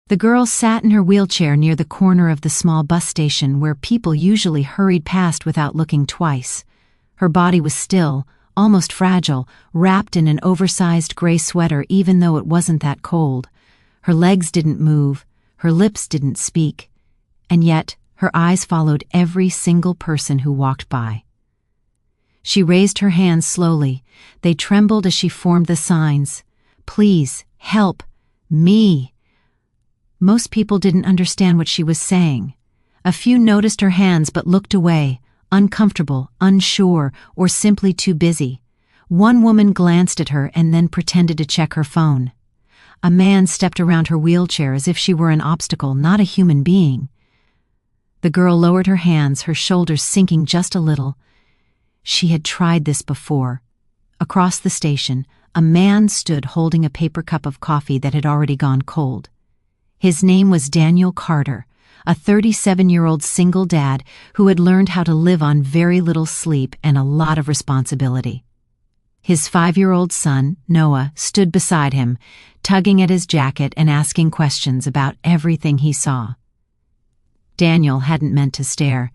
The girl sat in her wheelchair near the corner of the small bus station where people usually hurried past without looking twice. Her body was still, almost fragile, wrapped in an oversized gray sweater even though it wasn't that cold. Her legs didn't move, her lips didn't speak, and yet her eyes followed every single person who walked by. She raised her hands slowly. They trembled as she formed the signs. Please, help, me. Most people didn't understand what she was saying. A few noticed her hands but looked away, uncomfortable, unsure, or simply too busy. One woman glanced at her and then pretended to check her phone. A man stepped around her wheelchair as if she were an obstacle, not a human being. The girl lowered her hands, her shoulders sinking just a little. She had tried this before. Across the station, a man stood holding a paper cup of coffee that had already gone cold. His name was Daniel Carter, a 37-year-old single dad who had learned how to live on very little sleep and a lot of responsibility. His 5-year-old son, Noah, stood beside him, tugging at his jacket and asking questions about everything he saw. Daniel hadn't meant to stare.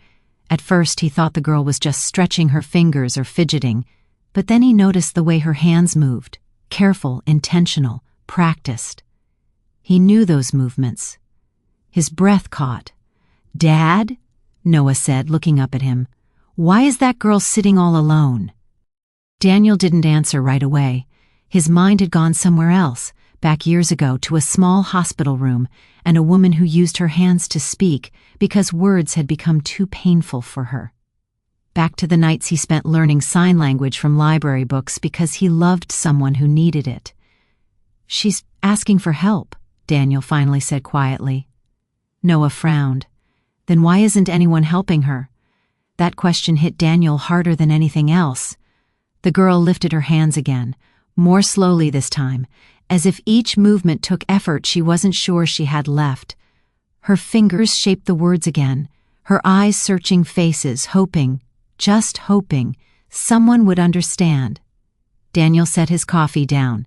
At first he thought the girl was just stretching her fingers or fidgeting, but then he noticed the way her hands moved, careful, intentional, practiced. He knew those movements. His breath caught. "Dad?" Noah said, looking up at him. "Why is that girl sitting all alone?" Daniel didn't answer right away. His mind had gone somewhere else, back years ago to a small hospital room and a woman who used her hands to speak because words had become too painful for her. Back to the nights he spent learning sign language from library books because he loved someone who needed it. "She's asking for help," Daniel finally said quietly. Noah frowned. Then why isn't anyone helping her? That question hit Daniel harder than anything else. The girl lifted her hands again, more slowly this time, as if each movement took effort she wasn't sure she had left. Her fingers shaped the words again, her eyes searching faces, hoping, just hoping, someone would understand. Daniel set his coffee down.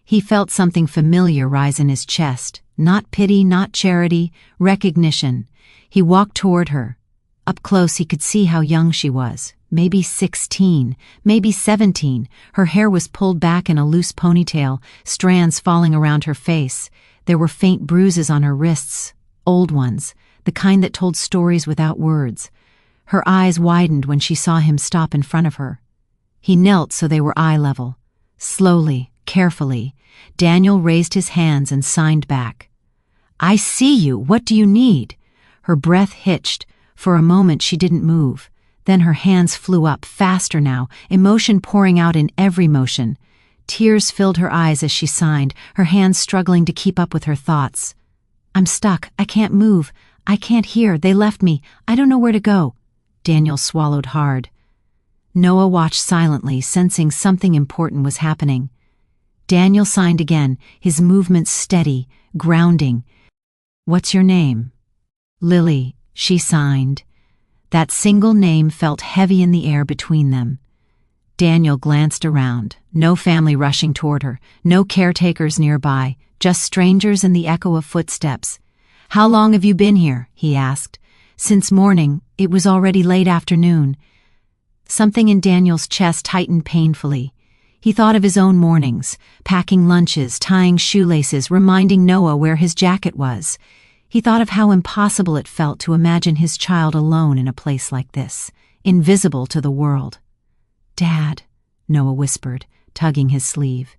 He felt something familiar rise in his chest, not pity, not charity, recognition. He walked toward her. Up close he could see how young she was, maybe 16, maybe 17. Her hair was pulled back in a loose ponytail, strands falling around her face. There were faint bruises on her wrists, old ones, the kind that told stories without words. Her eyes widened when she saw him stop in front of her. He knelt so they were eye level. Slowly, carefully, Daniel raised his hands and signed back. "I see you. What do you need?" Her breath hitched. For a moment she didn't move. Then her hands flew up, faster now, emotion pouring out in every motion. Tears filled her eyes as she signed, her hands struggling to keep up with her thoughts. "I'm stuck. I can't move. I can't hear. They left me. I don't know where to go." Daniel swallowed hard. Noah watched silently, sensing something important was happening. Daniel signed again, his movements steady, grounding. "What's your name?" "Lily," she signed. That single name felt heavy in the air between them. Daniel glanced around. No family rushing toward her, no caretakers nearby, just strangers and the echo of footsteps. "How long have you been here?" he asked. "Since morning. It was already late afternoon." Something in Daniel's chest tightened painfully. He thought of his own mornings, packing lunches, tying shoelaces, reminding Noah where his jacket was. He thought of how impossible it felt to imagine his child alone in a place like this, invisible to the world. "Dad," Noah whispered, tugging his sleeve.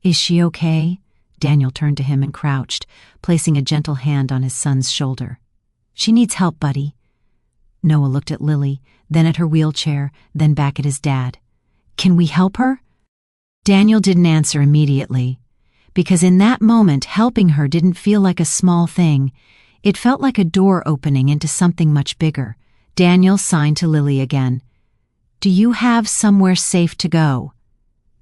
"Is she okay?" Daniel turned to him and crouched, placing a gentle hand on his son's shoulder. "She needs help, buddy." Noah looked at Lily, then at her wheelchair, then back at his dad. "Can we help her?" Daniel didn't answer immediately, because in that moment helping her didn't feel like a small thing. It felt like a door opening into something much bigger. Daniel signed to Lily again. "Do you have somewhere safe to go?"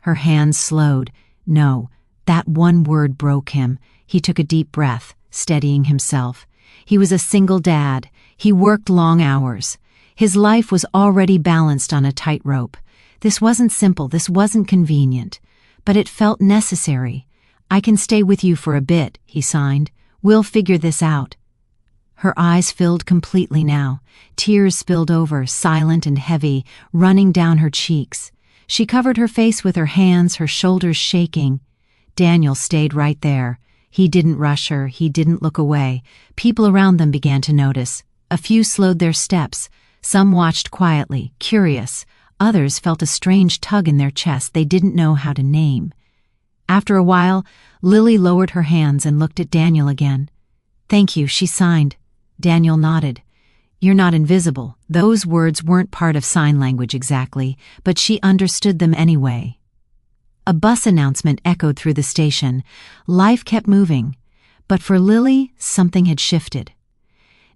Her hands slowed. No, that one word broke him. He took a deep breath, steadying himself. He was a single dad. He worked long hours. His life was already balanced on a tightrope. This wasn't simple, this wasn't convenient, but it felt necessary. "I can stay with you for a bit," he signed. We'll figure this out." Her eyes filled completely now. Tears spilled over, silent and heavy, running down her cheeks. She covered her face with her hands, her shoulders shaking. Daniel stayed right there. He didn't rush her, he didn't look away. People around them began to notice. A few slowed their steps. Some watched quietly, curious. Others felt a strange tug in their chest they didn't know how to name. After a while, Lily lowered her hands and looked at Daniel again. "Thank you," she signed. Daniel nodded. "You're not invisible." Those words weren't part of sign language exactly, but she understood them anyway. A bus announcement echoed through the station. Life kept moving. But for Lily, something had shifted.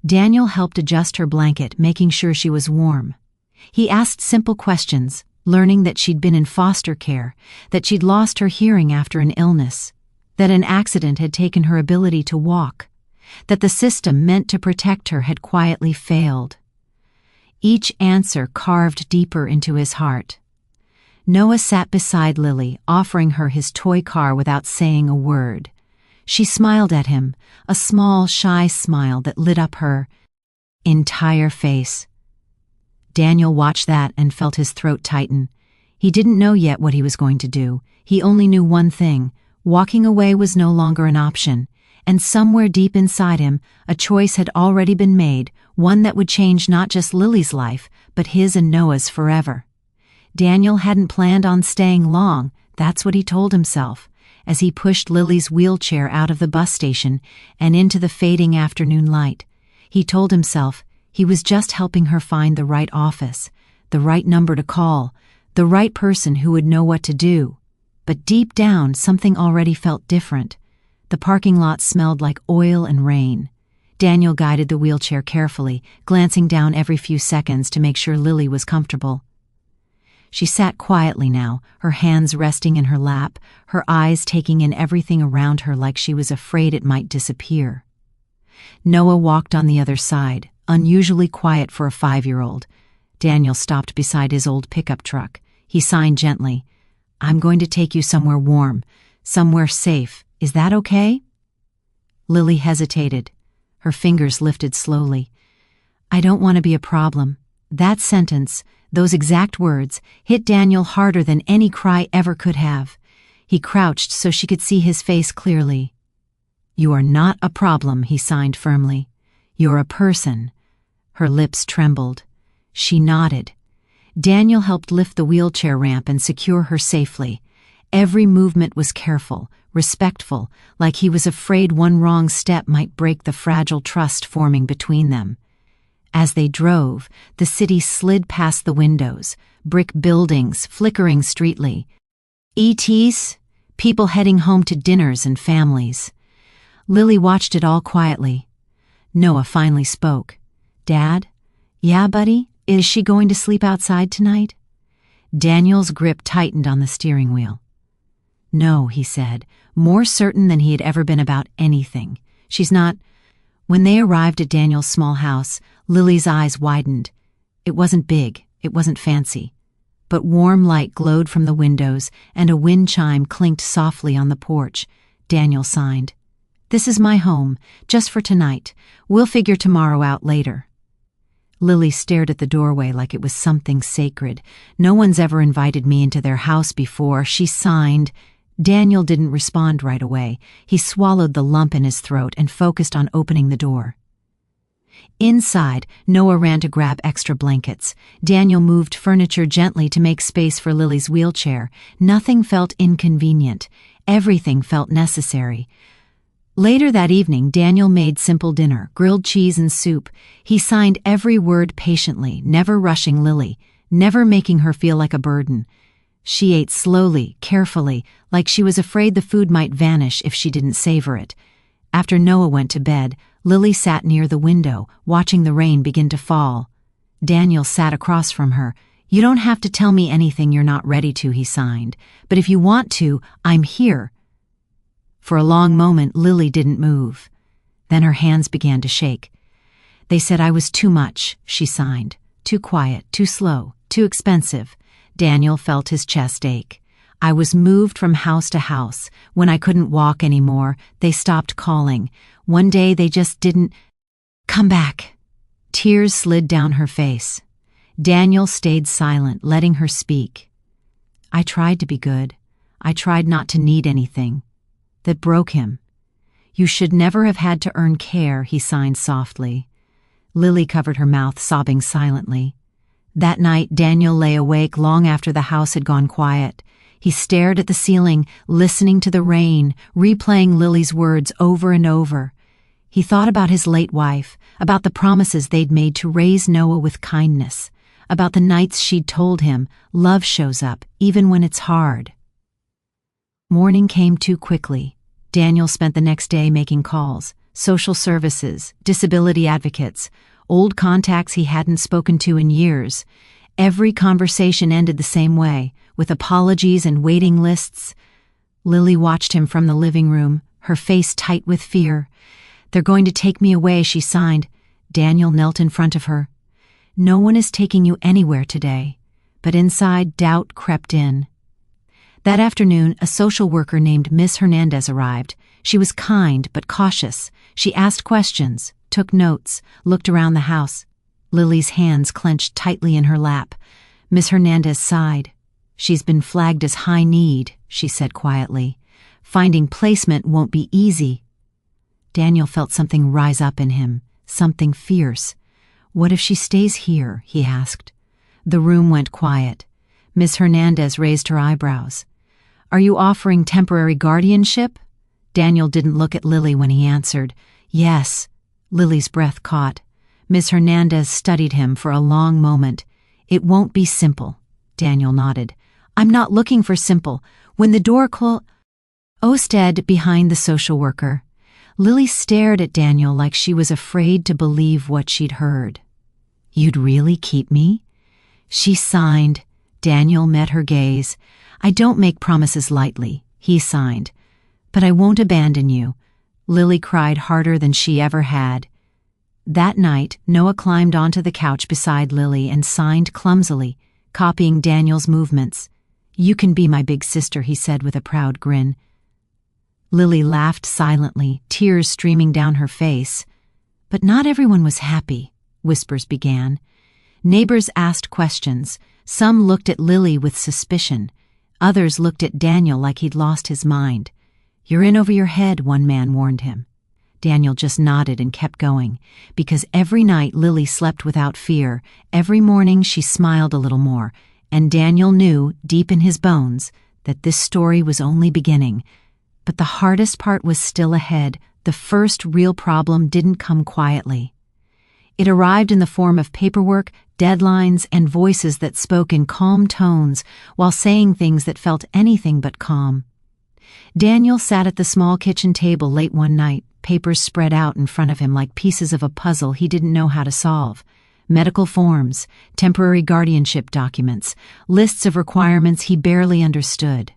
Daniel helped adjust her blanket, making sure she was warm. He asked simple questions, learning that she'd been in foster care, that she'd lost her hearing after an illness, that an accident had taken her ability to walk, that the system meant to protect her had quietly failed. Each answer carved deeper into his heart. Noah sat beside Lily, offering her his toy car without saying a word. She smiled at him, a small, shy smile that lit up her entire face. Daniel watched that and felt his throat tighten. He didn't know yet what he was going to do. He only knew one thing: walking away was no longer an option. And somewhere deep inside him, a choice had already been made, one that would change not just Lily's life, but his and Noah's forever. Daniel hadn't planned on staying long, that's what he told himself, as he pushed Lily's wheelchair out of the bus station and into the fading afternoon light. He told himself he was just helping her find the right office, the right number to call, the right person who would know what to do. But deep down, something already felt different. The parking lot smelled like oil and rain. Daniel guided the wheelchair carefully, glancing down every few seconds to make sure Lily was comfortable. She sat quietly now, her hands resting in her lap, her eyes taking in everything around her like she was afraid it might disappear. Noah walked on the other side, unusually quiet for a 5-year-old. Daniel stopped beside his old pickup truck. He signed gently. "I'm going to take you somewhere warm, somewhere safe. Is that okay?" Lily hesitated. Her fingers lifted slowly. "I don't want to be a problem." That sentence, those exact words, hit Daniel harder than any cry ever could have. He crouched so she could see his face clearly. "You are not a problem," he signed firmly. "You're a person." Her lips trembled. She nodded. Daniel helped lift the wheelchair ramp and secure her safely. Every movement was careful, respectful, like he was afraid one wrong step might break the fragile trust forming between them. As they drove, the city slid past the windows, brick buildings flickering streetly. ETs, people heading home to dinners and families. Lily watched it all quietly. Noah finally spoke. "Dad? Yeah, buddy? Is she going to sleep outside tonight?" Daniel's grip tightened on the steering wheel. "No," he said, more certain than he had ever been about anything. "She's not." When they arrived at Daniel's small house, Lily's eyes widened. It wasn't big, it wasn't fancy. But warm light glowed from the windows, and a wind chime clinked softly on the porch. Daniel signed. "This is my home, just for tonight. We'll figure tomorrow out later." Lily stared at the doorway like it was something sacred. "No one's ever invited me into their house before," she signed. Daniel didn't respond right away. He swallowed the lump in his throat and focused on opening the door. Inside, Noah ran to grab extra blankets. Daniel moved furniture gently to make space for Lily's wheelchair. Nothing felt inconvenient. Everything felt necessary. Later that evening, Daniel made simple dinner, grilled cheese and soup. He signed every word patiently, never rushing Lily, never making her feel like a burden. She ate slowly, carefully, like she was afraid the food might vanish if she didn't savor it. After Noah went to bed, Lily sat near the window, watching the rain begin to fall. Daniel sat across from her. "You don't have to tell me anything you're not ready to," he signed. "But if you want to, I'm here." For a long moment, Lily didn't move. Then her hands began to shake. "They said I was too much," she signed. "Too quiet, too slow, too expensive." Daniel felt his chest ache. I was moved from house to house. When I couldn't walk anymore, they stopped calling. One day they just didn't come back. Tears slid down her face. Daniel stayed silent, letting her speak. I tried to be good. I tried not to need anything. That broke him. You should never have had to earn care, he signed softly. Lily covered her mouth, sobbing silently. That night, Daniel lay awake long after the house had gone quiet. He stared at the ceiling, listening to the rain, replaying Lily's words over and over. He thought about his late wife, about the promises they'd made to raise Noah with kindness, about the nights she'd told him, love shows up, even when it's hard. Morning came too quickly. Daniel spent the next day making calls, social services, disability advocates, old contacts he hadn't spoken to in years. Every conversation ended the same way, with apologies and waiting lists. Lily watched him from the living room, her face tight with fear. They're going to take me away, she signed. Daniel knelt in front of her. No one is taking you anywhere today. But inside, doubt crept in. That afternoon, a social worker named Miss Hernandez arrived. She was kind but cautious. She asked questions, took notes, looked around the house. Lily's hands clenched tightly in her lap. Miss Hernandez sighed. She's been flagged as high need, she said quietly. Finding placement won't be easy. Daniel felt something rise up in him, something fierce. What if she stays here, he asked. The room went quiet. Miss Hernandez raised her eyebrows. Are you offering temporary guardianship? Daniel didn't look at Lily when he answered. Yes. Lily's breath caught. Miss Hernandez studied him for a long moment. It won't be simple. Daniel nodded. I'm not looking for simple. When the door closed, Osted behind the social worker. Lily stared at Daniel like she was afraid to believe what she'd heard. You'd really keep me? She signed. Daniel met her gaze. I don't make promises lightly, he signed. But I won't abandon you. Lily cried harder than she ever had. That night, Noah climbed onto the couch beside Lily and signed clumsily, copying Daniel's movements. You can be my big sister, he said with a proud grin. Lily laughed silently, tears streaming down her face. But not everyone was happy, whispers began. Neighbors asked questions. Some looked at Lily with suspicion. Others looked at Daniel like he'd lost his mind. You're in over your head, one man warned him. Daniel just nodded and kept going, because every night Lily slept without fear. Every morning she smiled a little more, and Daniel knew, deep in his bones, that this story was only beginning. But the hardest part was still ahead. The first real problem didn't come quietly. It arrived in the form of paperwork, deadlines, and voices that spoke in calm tones while saying things that felt anything but calm. Daniel sat at the small kitchen table late one night, papers spread out in front of him like pieces of a puzzle he didn't know how to solve. Medical forms, temporary guardianship documents, lists of requirements he barely understood.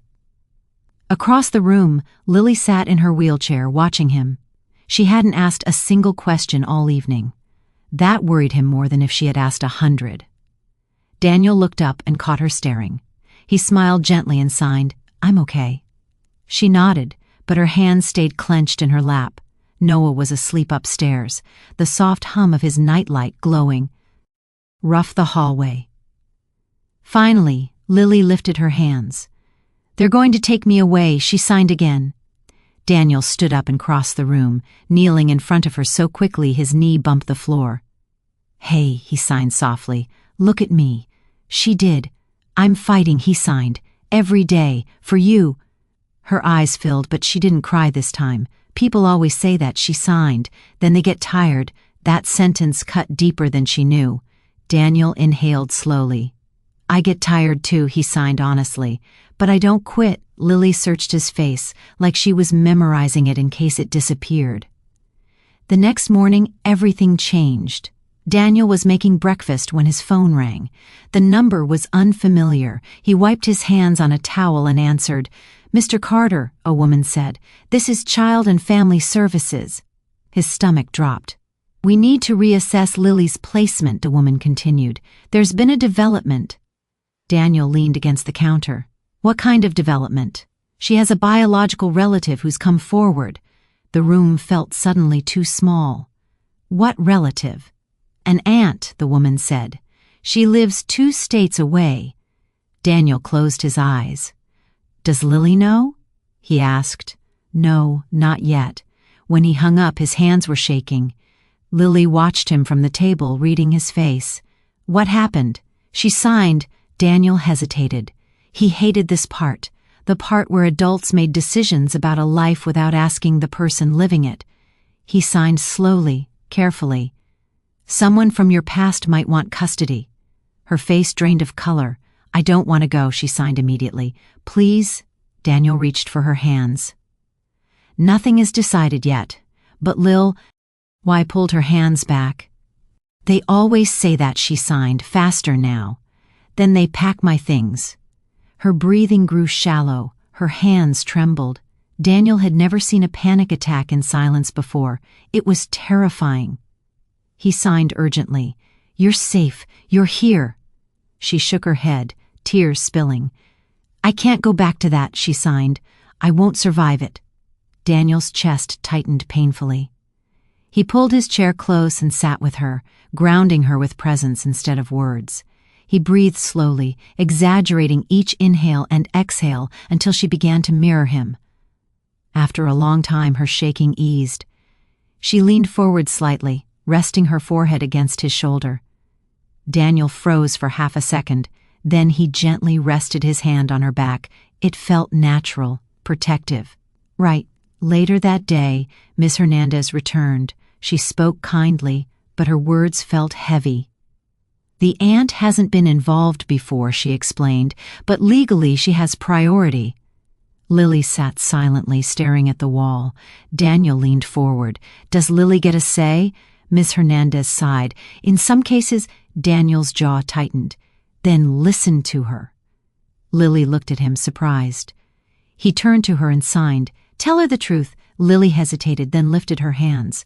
Across the room, Lily sat in her wheelchair watching him. She hadn't asked a single question all evening. That worried him more than if she had asked 100. Daniel looked up and caught her staring. He smiled gently and signed, I'm okay. She nodded, but her hands stayed clenched in her lap. Noah was asleep upstairs, the soft hum of his nightlight glowing. Rough the hallway. Finally, Lily lifted her hands. They're going to take me away, she signed again. Daniel stood up and crossed the room, kneeling in front of her so quickly his knee bumped the floor. Hey, he signed softly, look at me. She did. I'm fighting, he signed. Every day. For you. Her eyes filled, but she didn't cry this time. People always say that, she signed. Then they get tired. That sentence cut deeper than she knew. Daniel inhaled slowly. I get tired too, he signed honestly. But I don't quit. Lily searched his face, like she was memorizing it in case it disappeared. The next morning, everything changed. Daniel was making breakfast when his phone rang. The number was unfamiliar. He wiped his hands on a towel and answered. Mr. Carter, a woman said, this is Child and Family Services. His stomach dropped. We need to reassess Lily's placement, a woman continued. There's been a development. Daniel leaned against the counter. What kind of development? She has a biological relative who's come forward. The room felt suddenly too small. What relative? An aunt, the woman said. She lives 2 states away. Daniel closed his eyes. Does Lily know? He asked. No, not yet. When he hung up, his hands were shaking. Lily watched him from the table, reading his face. What happened? She signed. Daniel hesitated. He hated this part, the part where adults made decisions about a life without asking the person living it. He signed slowly, carefully. Someone from your past might want custody. Her face drained of color. I don't want to go, she signed immediately. Please? Daniel reached for her hands. Nothing is decided yet, but Lil, why pulled her hands back. They always say that, she signed, faster now. Then they pack my things. Her breathing grew shallow, her hands trembled. Daniel had never seen a panic attack in silence before. It was terrifying. He signed urgently. You're safe, you're here. She shook her head, tears spilling. I can't go back to that, she signed. I won't survive it. Daniel's chest tightened painfully. He pulled his chair close and sat with her, grounding her with presence instead of words. He breathed slowly, exaggerating each inhale and exhale until she began to mirror him. After a long time, her shaking eased. She leaned forward slightly, resting her forehead against his shoulder. Daniel froze for half a second, then he gently rested his hand on her back. It felt natural, protective. Right. Later that day, Miss Hernandez returned. She spoke kindly, but her words felt heavy. The aunt hasn't been involved before, she explained, but legally she has priority. Lily sat silently, staring at the wall. Daniel leaned forward. Does Lily get a say? Miss Hernandez sighed. In some cases, Daniel's jaw tightened. Then listen to her. Lily looked at him, surprised. He turned to her and signed. Tell her the truth. Lily hesitated, then lifted her hands.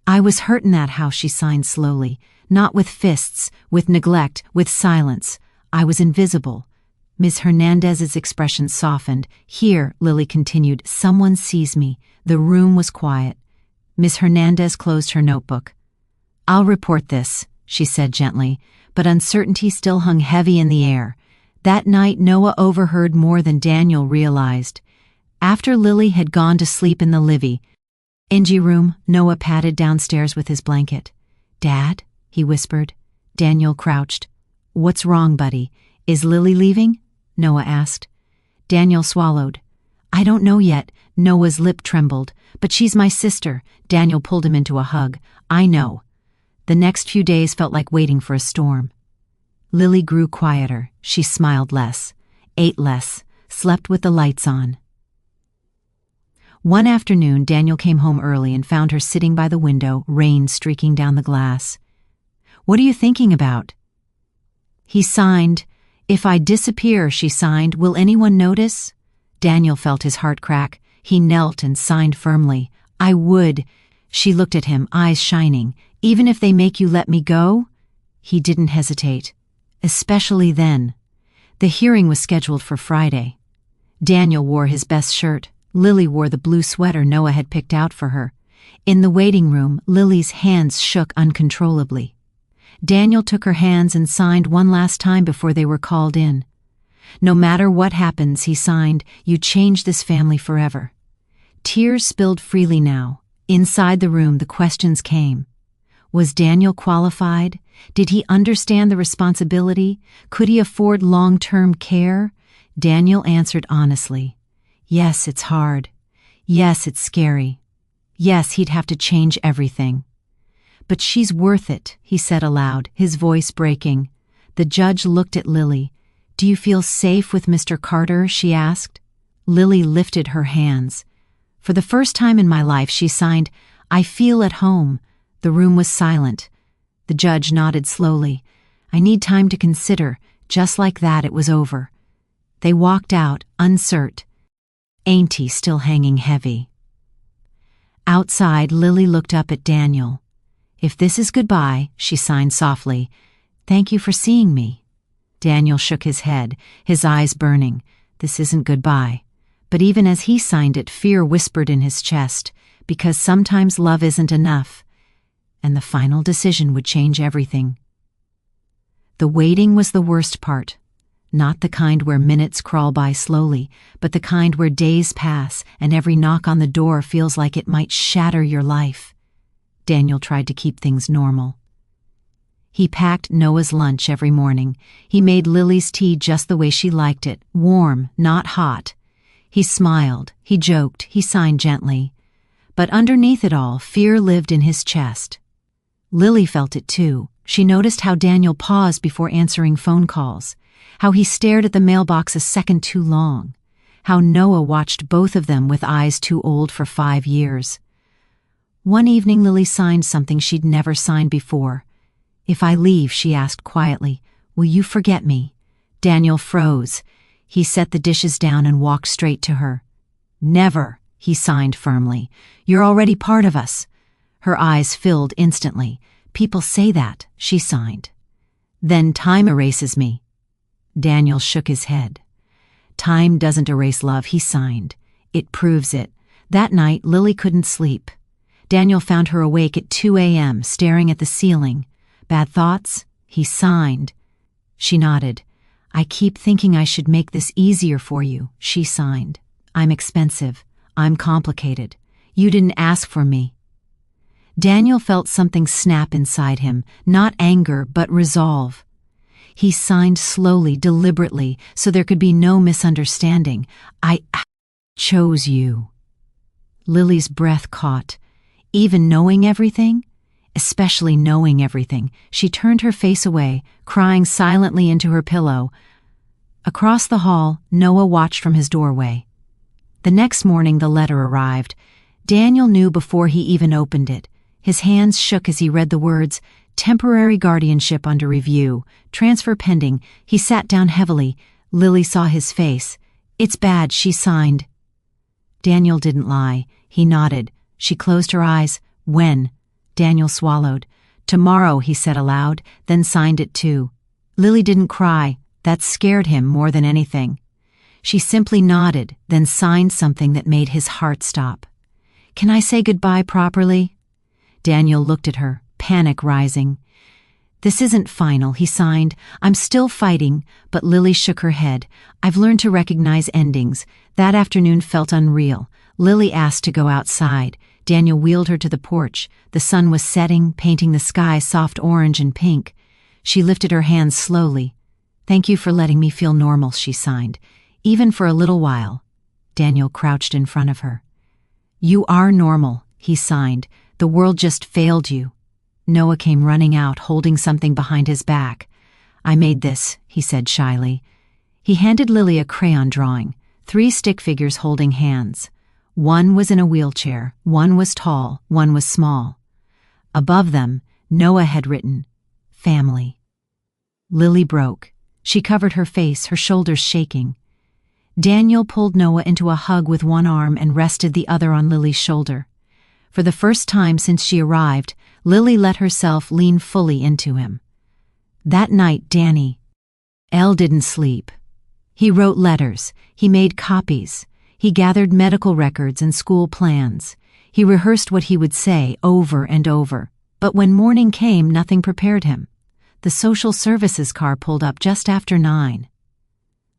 I was hurt in that house, she signed slowly. Not with fists, with neglect, with silence. I was invisible. Miss Hernandez's expression softened. Here, Lily continued, someone sees me. The room was quiet. Miss Hernandez closed her notebook. I'll report this, she said gently, but uncertainty still hung heavy in the air. That night, Noah overheard more than Daniel realized. After Lily had gone to sleep in the living room, Noah padded downstairs with his blanket. Dad? He whispered. Daniel crouched. What's wrong, buddy? Is Lily leaving? Noah asked. Daniel swallowed. I don't know yet. Noah's lip trembled. But she's my sister. Daniel pulled him into a hug. I know. The next few days felt like waiting for a storm. Lily grew quieter. She smiled less, ate less, slept with the lights on. One afternoon, Daniel came home early and found her sitting by the window, rain streaking down the glass. What are you thinking about? He signed. If I disappear, she signed, will anyone notice? Daniel felt his heart crack. He knelt and signed firmly. I would. She looked at him, eyes shining. Even if they make you let me go? He didn't hesitate. Especially then. The hearing was scheduled for Friday. Daniel wore his best shirt. Lily wore the blue sweater Noah had picked out for her. In the waiting room, Lily's hands shook uncontrollably. Daniel took her hands and signed one last time before they were called in. No matter what happens, he signed, you change this family forever. Tears spilled freely now. Inside the room, the questions came. Was Daniel qualified? Did he understand the responsibility? Could he afford long-term care? Daniel answered honestly. Yes, it's hard. Yes, it's scary. Yes, he'd have to change everything. But she's worth it, he said aloud, his voice breaking. The judge looked at Lily. Do you feel safe with Mr. Carter? She asked. Lily lifted her hands. For the first time in my life, she signed, I feel at home. The room was silent. The judge nodded slowly. I need time to consider. Just like that, it was over. They walked out, uncertain. Auntie still hanging heavy. Outside, Lily looked up at Daniel. If this is goodbye, she signed softly. Thank you for seeing me. Daniel shook his head, his eyes burning. This isn't goodbye. But even as he signed it, fear whispered in his chest, because sometimes love isn't enough, and the final decision would change everything. The waiting was the worst part. Not the kind where minutes crawl by slowly, but the kind where days pass and every knock on the door feels like it might shatter your life. Daniel tried to keep things normal. He packed Noah's lunch every morning. He made Lily's tea just the way she liked it, warm, not hot. He smiled, he joked, he signed gently. But underneath it all, fear lived in his chest. Lily felt it too. She noticed how Daniel paused before answering phone calls, how he stared at the mailbox a second too long, how Noah watched both of them with eyes too old for 5 years. One evening Lily signed something she'd never signed before. "If I leave," she asked quietly, "will you forget me?" Daniel froze. He set the dishes down and walked straight to her. "Never," he signed firmly. "You're already part of us." Her eyes filled instantly. "People say that," she signed. "Then time erases me." Daniel shook his head. "Time doesn't erase love," he signed. "It proves it." That night, Lily couldn't sleep. Daniel found her awake at 2 a.m., staring at the ceiling. "Bad thoughts?" He signed. She nodded. "I keep thinking I should make this easier for you," she signed. "I'm expensive. I'm complicated. You didn't ask for me." Daniel felt something snap inside him, not anger, but resolve. He signed slowly, deliberately, so there could be no misunderstanding. "I chose you." Lily's breath caught. Even knowing everything? Especially knowing everything, she turned her face away, crying silently into her pillow. Across the hall, Noah watched from his doorway. The next morning the letter arrived. Daniel knew before he even opened it. His hands shook as he read the words, "Temporary guardianship under review, transfer pending." He sat down heavily. Lily saw his face. "It's bad," she signed. Daniel didn't lie. He nodded. She closed her eyes. "When?" Daniel swallowed. "Tomorrow," he said aloud, then signed it too. Lily didn't cry. That scared him more than anything. She simply nodded, then signed something that made his heart stop. "Can I say goodbye properly?" Daniel looked at her, panic rising. "This isn't final," he signed. "I'm still fighting," but Lily shook her head. "I've learned to recognize endings." That afternoon felt unreal. Lily asked to go outside. Daniel wheeled her to the porch. The sun was setting, painting the sky soft orange and pink. She lifted her hands slowly. "Thank you for letting me feel normal," she signed. "Even for a little while." Daniel crouched in front of her. "You are normal," he signed. "The world just failed you." Noah came running out, holding something behind his back. "I made this," he said shyly. He handed Lily a crayon drawing, 3 stick figures holding hands. One was in a wheelchair, one was tall, one was small. Above them, Noah had written, "Family." Lily broke. She covered her face, her shoulders shaking. Daniel pulled Noah into a hug with one arm and rested the other on Lily's shoulder. For the first time since she arrived, Lily let herself lean fully into him. That night, Elle didn't sleep. He wrote letters. He made copies. He gathered medical records and school plans. He rehearsed what he would say over and over. But when morning came, nothing prepared him. The social services car pulled up just after 9.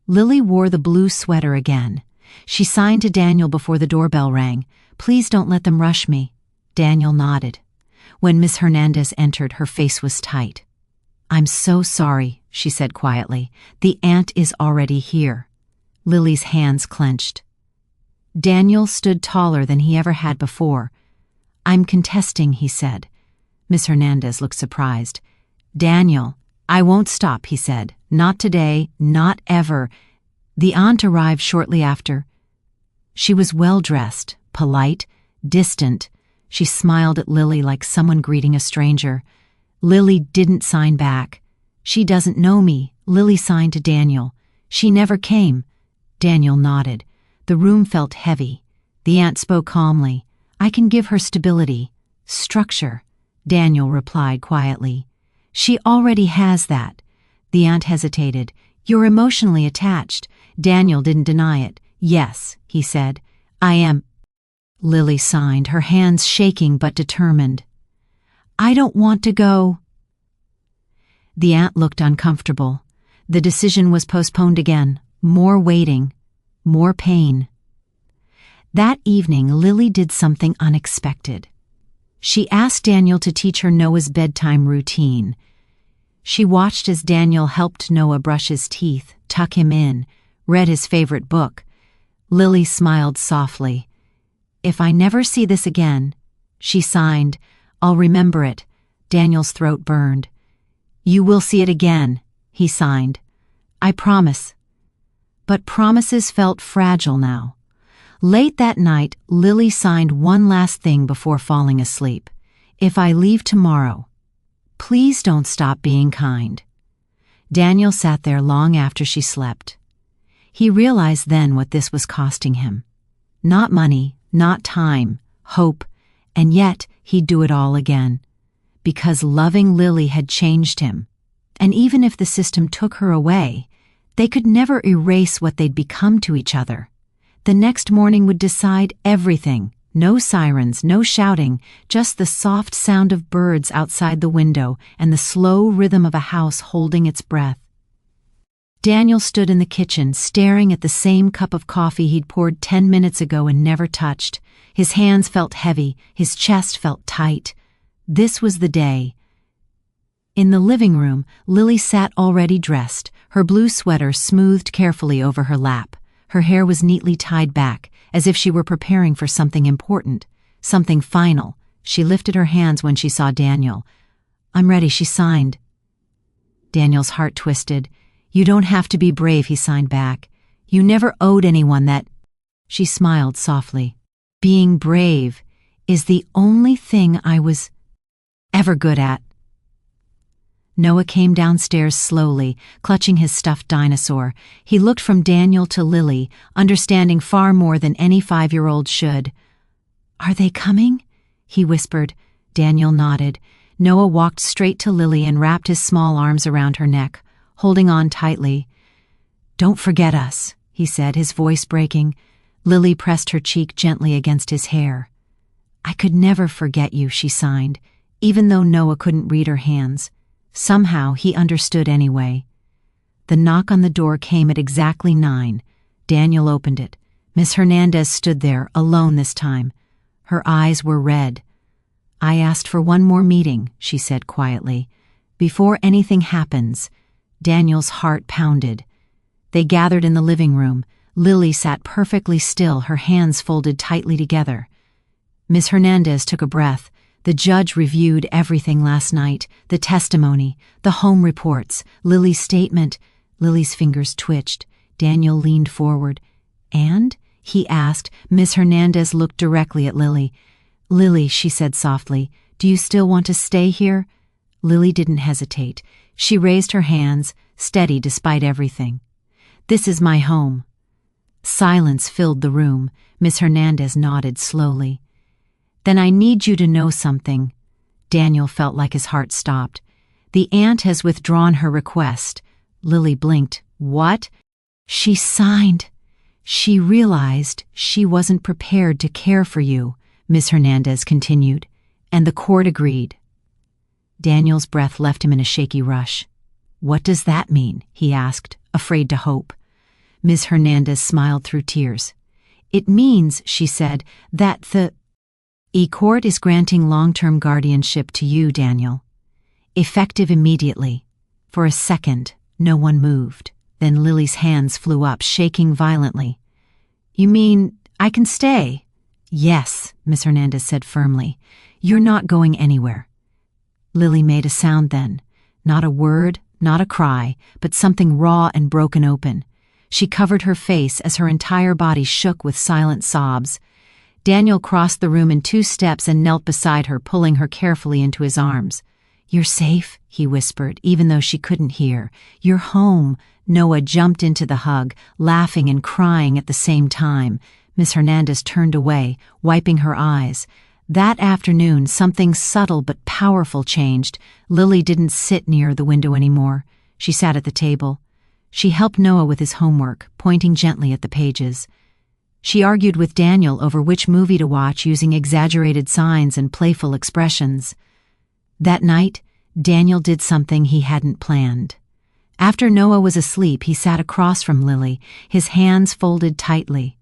Lily wore the blue sweater again. She signed to Daniel before the doorbell rang. "Please don't let them rush me." Daniel nodded. When Miss Hernandez entered, her face was tight. "I'm so sorry," she said quietly. "The aunt is already here." Lily's hands clenched. Daniel stood taller than he ever had before. "I'm contesting," he said. Miss Hernandez looked surprised. "Daniel, I won't stop," he said. "Not today, not ever." The aunt arrived shortly after. She was well-dressed, polite, distant. She smiled at Lily like someone greeting a stranger. Lily didn't sign back. "She doesn't know me," Lily signed to Daniel. "She never came." Daniel nodded. The room felt heavy. The aunt spoke calmly. "I can give her stability, structure," Daniel replied quietly. "She already has that." The aunt hesitated. "You're emotionally attached." Daniel didn't deny it. "Yes," he said, "I am." Lily signed, her hands shaking but determined. "I don't want to go." The aunt looked uncomfortable. The decision was postponed again. More waiting. More pain. That evening, Lily did something unexpected. She asked Daniel to teach her Noah's bedtime routine. She watched as Daniel helped Noah brush his teeth, tuck him in, read his favorite book. Lily smiled softly. "If I never see this again," she signed, "I'll remember it." Daniel's throat burned. "You will see it again," he signed. "I promise." But promises felt fragile now. Late that night, Lily signed one last thing before falling asleep. "If I leave tomorrow, please don't stop being kind." Daniel sat there long after she slept. He realized then what this was costing him. Not money, not time, hope, and yet he'd do it all again. Because loving Lily had changed him. And even if the system took her away, they could never erase what they'd become to each other. The next morning would decide everything. No sirens, no shouting, just the soft sound of birds outside the window and the slow rhythm of a house holding its breath. Daniel stood in the kitchen, staring at the same cup of coffee he'd poured 10 minutes ago and never touched. His hands felt heavy, his chest felt tight. This was the day. In the living room, Lily sat already dressed, her blue sweater smoothed carefully over her lap. Her hair was neatly tied back, as if she were preparing for something important, something final. She lifted her hands when she saw Daniel. "I'm ready," she signed. Daniel's heart twisted. "You don't have to be brave," he signed back. "You never owed anyone that." She smiled softly. "Being brave is the only thing I was ever good at." Noah came downstairs slowly, clutching his stuffed dinosaur. He looked from Daniel to Lily, understanding far more than any 5-year-old should. "Are they coming?" he whispered. Daniel nodded. Noah walked straight to Lily and wrapped his small arms around her neck, holding on tightly. "Don't forget us," he said, his voice breaking. Lily pressed her cheek gently against his hair. "I could never forget you," she signed, even though Noah couldn't read her hands. Somehow he understood anyway. The knock on the door came at exactly 9. Daniel opened it. Miss Hernandez stood there, alone this time. Her eyes were red. "I asked for one more meeting," she said quietly. "Before anything happens." Daniel's heart pounded. They gathered in the living room. Lily sat perfectly still, her hands folded tightly together. Miss Hernandez took a breath. The judge reviewed everything last night, the testimony, the home reports, Lily's statement. Lily's fingers twitched. Daniel leaned forward. "And?" he asked. Miss Hernandez looked directly at Lily. "Lily," she said softly, "do you still want to stay here?" Lily didn't hesitate. She raised her hands, steady despite everything. "This is my home." Silence filled the room. Miss Hernandez nodded slowly. "Then I need you to know something." Daniel felt like his heart stopped. "The aunt has withdrawn her request." Lily blinked. "What?" "She signed. She realized she wasn't prepared to care for you," Miss Hernandez continued, "and the court agreed." Daniel's breath left him in a shaky rush. "What does that mean?" he asked, afraid to hope. Miss Hernandez smiled through tears. "It means," she said, "that the court is granting long-term guardianship to you, Daniel. Effective immediately." For a second, no one moved. Then Lily's hands flew up, shaking violently. "You mean I can stay?" "Yes," Miss Hernandez said firmly. "You're not going anywhere." Lily made a sound then. Not a word, not a cry, but something raw and broken open. She covered her face as her entire body shook with silent sobs. Daniel crossed the room in 2 steps and knelt beside her, pulling her carefully into his arms. "You're safe," he whispered, even though she couldn't hear. "You're home." Noah jumped into the hug, laughing and crying at the same time. Miss Hernandez turned away, wiping her eyes. That afternoon, something subtle but powerful changed. Lily didn't sit near the window anymore. She sat at the table. She helped Noah with his homework, pointing gently at the pages. She argued with Daniel over which movie to watch using exaggerated signs and playful expressions. That night, Daniel did something he hadn't planned. After Noah was asleep, he sat across from Lily, his hands folded tightly.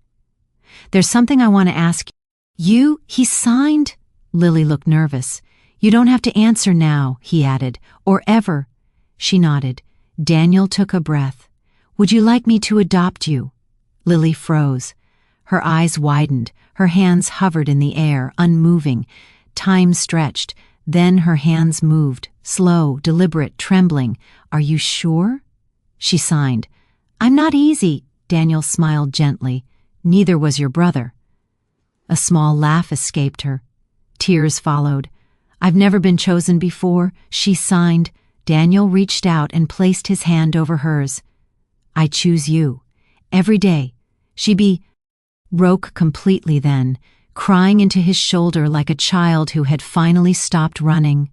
"There's something I want to ask you." He signed? Lily looked nervous. "You don't have to answer now," he added, "or ever." She nodded. Daniel took a breath. "Would you like me to adopt you?" Lily froze. Her eyes widened, her hands hovered in the air, unmoving. Time stretched, then her hands moved, slow, deliberate, trembling. "Are you sure?" She signed. "I'm not easy," Daniel smiled gently. "Neither was your brother." A small laugh escaped her. Tears followed. "I've never been chosen before," she signed. Daniel reached out and placed his hand over hers. "I choose you. Every day." She broke completely then, crying into his shoulder like a child who had finally stopped running.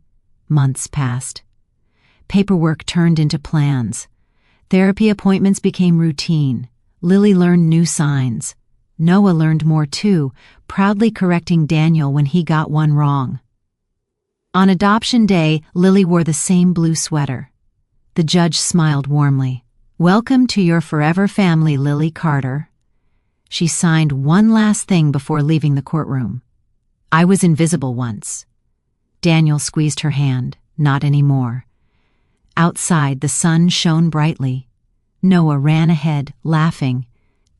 Months passed. Paperwork turned into plans. Therapy appointments became routine. Lily learned new signs. Noah learned more too, proudly correcting Daniel when he got one wrong. On adoption day, Lily wore the same blue sweater. The judge smiled warmly. "Welcome to your forever family, Lily Carter." She signed one last thing before leaving the courtroom. "I was invisible once." Daniel squeezed her hand. "Not anymore." Outside, the sun shone brightly. Noah ran ahead, laughing.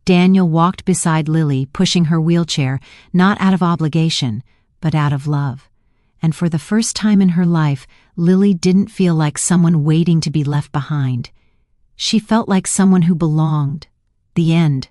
Daniel walked beside Lily, pushing her wheelchair, not out of obligation, but out of love. And for the first time in her life, Lily didn't feel like someone waiting to be left behind. She felt like someone who belonged. The end.